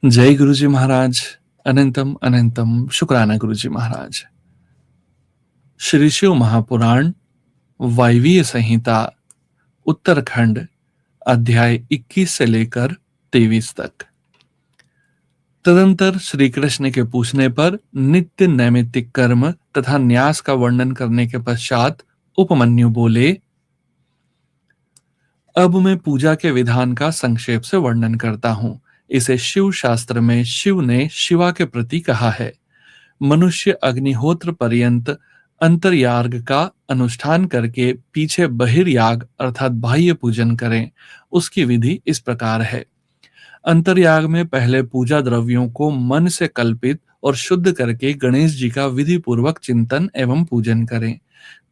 जय गुरु जी महाराज। अनंतम अनंतम शुक्राना गुरु जी महाराज। श्री शिव महापुराण वायवीय संहिता उत्तरखंड अध्याय 21 से लेकर 23 तक। तदंतर श्री कृष्ण के पूछने पर नित्य नैमित्तिक कर्म तथा न्यास का वर्णन करने के पश्चात उपमन्यु बोले, अब मैं पूजा के विधान का संक्षेप से वर्णन करता हूं। इसे शिव शास्त्र में शिव ने शिवा के प्रति कहा है। मनुष्य अग्निहोत्र पर्यंत अंतर्याग का अनुष्ठान करके पीछे बहिर्याग अर्थात बाह्य पूजन करें। उसकी विधि इस प्रकार है। अंतर्याग में पहले पूजा द्रव्यों को मन से कल्पित और शुद्ध करके गणेश जी का विधि पूर्वक चिंतन एवं पूजन करें।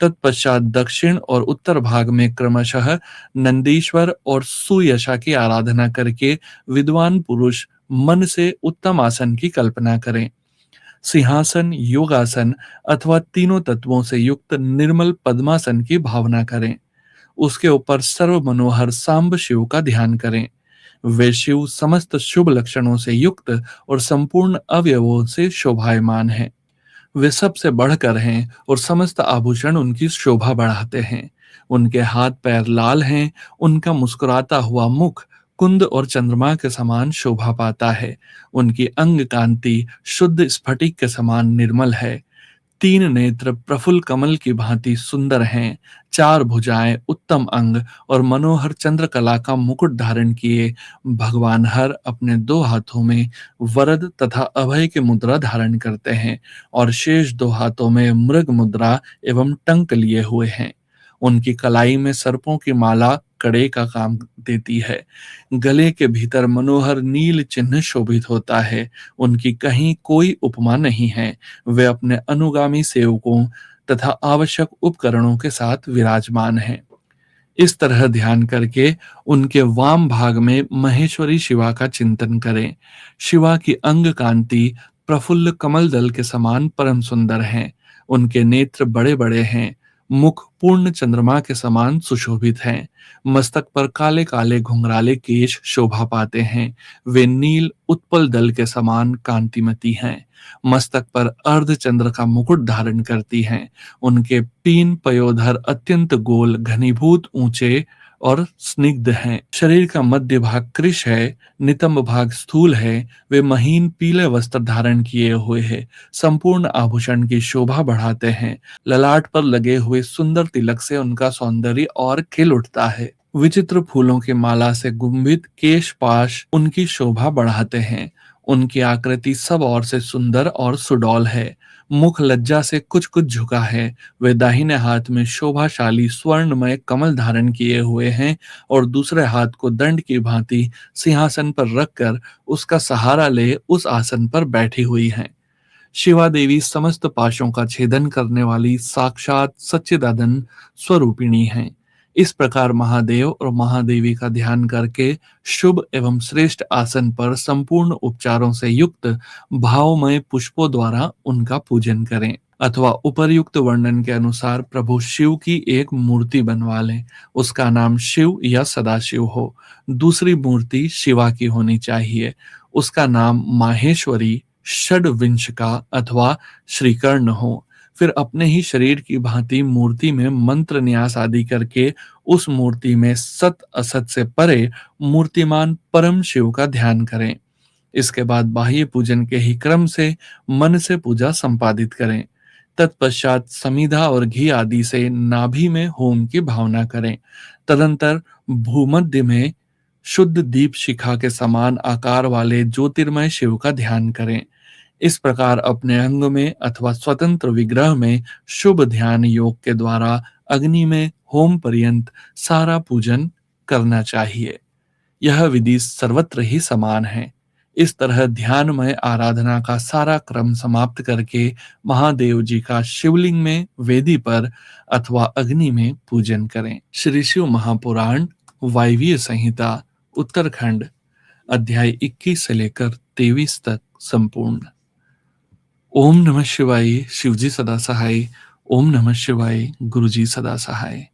तत्पश्चात दक्षिण और उत्तर भाग में क्रमशः नंदीश्वर और सुयशा की आराधना करके विद्वान पुरुष मन से उत्तम आसन की कल्पना करें। सिंहासन, योगासन अथवा तीनों तत्वों से युक्त निर्मल पद्मासन की भावना करें। उसके ऊपर सर्व मनोहर सांब शिव का ध्यान करें। वे शिव समस्त शुभ लक्षणों से युक्त और संपूर्ण अवयवों से शोभायमान हैं। वे सबसे बढ़कर हैं और समस्त आभूषण उनकी शोभा बढ़ाते हैं। उनके हाथ पैर लाल हैं। उनका मुस्कुराता हुआ मुख कुंद और चंद्रमा के समान शोभा पाता है। उनकी अंग कांति शुद्ध स्फटिक के समान निर्मल है। तीन नेत्र प्रफुल्ल कमल की भांति सुंदर हैं। चार भुजाएं, उत्तम अंग और मनोहर चंद्रकला का मुकुट धारण किए भगवान हर अपने दो हाथों में वरद तथा अभय की मुद्रा धारण करते हैं और शेष दो हाथों में मृग मुद्रा एवं टंक लिए हुए हैं। उनकी कलाई में सर्पों की माला कड़े का काम देती है। गले के भीतर मनोहर नील चिन्ह शोभित होता है। उनकी कहीं कोई उपमा नहीं है। वे अपने अनुगामी सेवकों तथा आवश्यक उपकरणों के साथ विराजमान हैं। इस तरह ध्यान करके उनके वाम भाग में महेश्वरी शिवा का चिंतन करें। शिवा की अंग कांति प्रफुल्ल कमल दल के समान परम सुंदर हैं। उनके नेत्र बड़े बड़े हैं। मुख पूर्ण चंद्रमा के समान सुशोभित हैं। मस्तक पर काले काले घुंघराले केश शोभा पाते हैं। वे नील उत्पल दल के समान कांतिमती हैं। मस्तक पर अर्ध चंद्र का मुकुट धारण करती हैं। उनके तीन पयोधर अत्यंत गोल, घनीभूत, ऊंचे और स्निग्ध हैं। शरीर का मध्य भाग कृश है, नितंब भाग स्थूल है। वे महीन पीले वस्त्र धारण किए हुए हैं। संपूर्ण आभूषण की शोभा बढ़ाते हैं। ललाट पर लगे हुए सुंदर तिलक से उनका सौंदर्य और खिल उठता है। विचित्र फूलों की माला से गुंबित केश पाश उनकी शोभा बढ़ाते हैं। उनकी आकृति सब ओर से सुंदर और सुडौल है। मुख लज्जा से कुछ कुछ झुका है। वे दाहिने हाथ में शोभाशाली स्वर्णमय कमल धारण किए हुए हैं और दूसरे हाथ को दंड की भांति सिंहासन पर रखकर उसका सहारा ले उस आसन पर बैठी हुई हैं। शिवा देवी समस्त पाशों का छेदन करने वाली साक्षात सच्चिदानंद स्वरूपिणी हैं। इस प्रकार महादेव और महादेवी का ध्यान करके शुभ एवं श्रेष्ठ आसन पर संपूर्ण उपचारों से युक्त भावमय पुष्पों द्वारा उनका पूजन करें अथवा उपर्युक्त वर्णन के अनुसार प्रभु शिव की एक मूर्ति बनवा लें। उसका नाम शिव या सदाशिव हो। दूसरी मूर्ति शिवा की होनी चाहिए। उसका नाम माहेश्वरी, षड्विंशका अथवा श्रीकर्ण हो। फिर अपने ही शरीर की भांति मूर्ति में मंत्र न्यास आदि करके उस मूर्ति में सत असत से परे मूर्तिमान परम शिव का ध्यान करें। इसके बाद बाह्य पूजन के ही क्रम से मन से पूजा संपादित करें। तत्पश्चात समीधा और घी आदि से नाभि में होम की भावना करें। तदंतर भूमध्य में शुद्ध दीप शिखा के समान आकार वाले ज्योतिर्मय शिव का ध्यान करें। इस प्रकार अपने अंग में अथवा स्वतंत्र विग्रह में शुभ ध्यान योग के द्वारा अग्नि में होम पर्यंत सारा पूजन करना चाहिए। यह विधि सर्वत्र ही समान है। इस तरह ध्यानमय आराधना का सारा क्रम समाप्त करके महादेव जी का शिवलिंग में वेदी पर अथवा अग्नि में पूजन करें। श्री शिव महापुराण वायवीय संहिता उत्तरखंड अध्याय 21 से लेकर 23 तक संपूर्ण। ओम नमः शिवाय। शिवजी सदा सहाय। ओम नमः शिवाय। गुरुजी सदा सहाय।